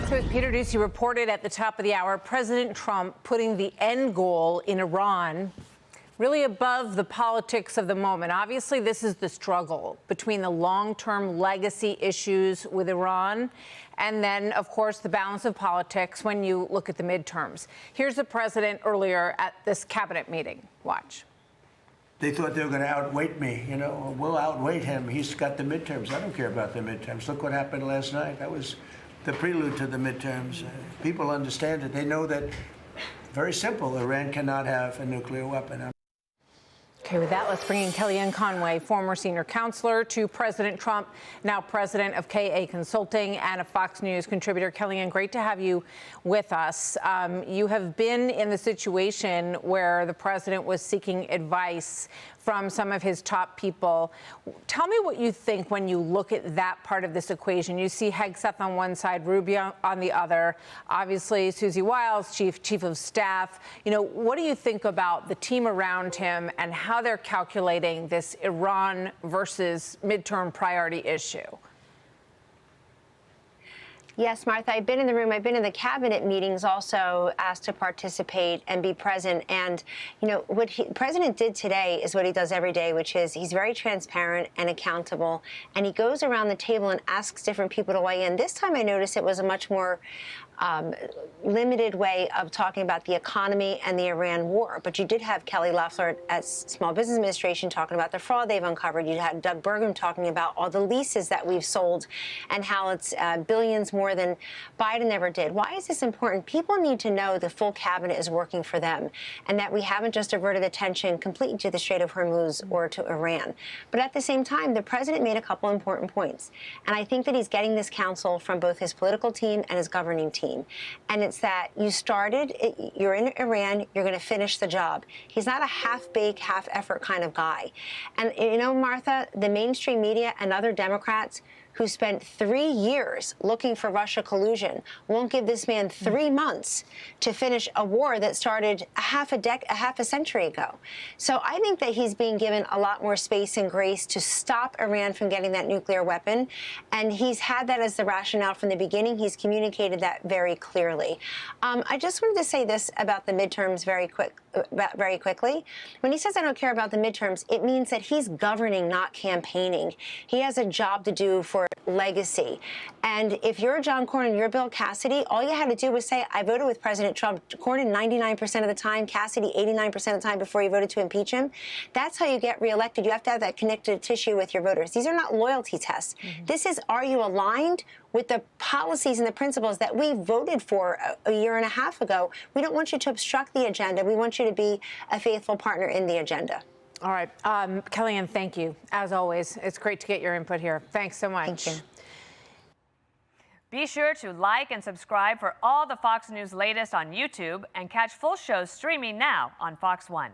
So as Peter Doocy reported at the top of the hour, President Trump putting the end goal in Iran really above the politics of the moment. Obviously, this is the struggle between the long-term legacy issues with Iran and then, of course, the balance of politics when you look at the midterms. Here's the president earlier at this cabinet meeting. Watch. They thought they were going to outwait me. You know, we'll outwait him. He's got the midterms. I don't care about the midterms. Look what happened last night. That was the prelude to the midterms. People understand it. They know that, very simple, Iran cannot have a nuclear weapon. Okay, with that, let's bring in Kellyanne Conway, former senior counselor to President Trump, now president of KA Consulting and a Fox News contributor. Kellyanne, great to have you with us. You have been in the situation where the president was seeking advice from some of his top people. Tell me what you think when you look at that part of this equation. You see Hegseth on one side, Rubio on the other. Obviously, Susie Wiles, chief of staff. You know, what do you think about the team around him and how they're calculating this Iran versus midterm priority issue? Yes, Martha, I've been in the room. I've been in the cabinet meetings also, asked to participate and be present. And, you know, what the president did today is what he does every day, which is he's very transparent and accountable. And he goes around the table and asks different people to weigh in. This time I noticed it was a much more limited way of talking about the economy and the Iran war. But you did have Kelly Loeffler at Small Business Administration talking about the fraud they've uncovered. You had Doug Burgum talking about all the leases that we've sold and how it's billions more than Biden ever did. Why is this important? People need to know the full cabinet is working for them and that we haven't just diverted attention completely to the Strait of Hormuz or to Iran. But at the same time, the president made a couple important points. And I think that he's getting this counsel from both his political team and his governing team. And it's that you started, you're in Iran, you're going to finish the job. He's not a half-baked, half-effort kind of guy. And, you know, Martha, the mainstream media and other Democrats who spent 3 years looking for Russia collusion won't give this man 3 months to finish a war that started a half a century ago. So I think that he's being given a lot more space and grace to stop Iran from getting that nuclear weapon. And he's had that as the rationale from the beginning. He's communicated that very clearly. I just wanted to say this about the midterms very quickly. When he says I don't care about the midterms, it means that he's governing, not campaigning. He has a job to do for legacy. And if you're John Cornyn, you're Bill Cassidy, all you had to do was say, I voted with President Trump. Cornyn 99% of the time, Cassidy 89% of the time before you voted to impeach him. That's how you get reelected. You have to have that connective tissue with your voters. These are not loyalty tests. This is, are you aligned with the policies and the principles that we voted for a year and a half ago? We don't want you to obstruct the agenda. We want you to be a faithful partner in the agenda. All right. Kellyanne, thank you. As always, it's great to get your input here. Thanks so much. Thank you. Be sure to like and subscribe for all the Fox News latest on YouTube and catch full shows streaming now on Fox One.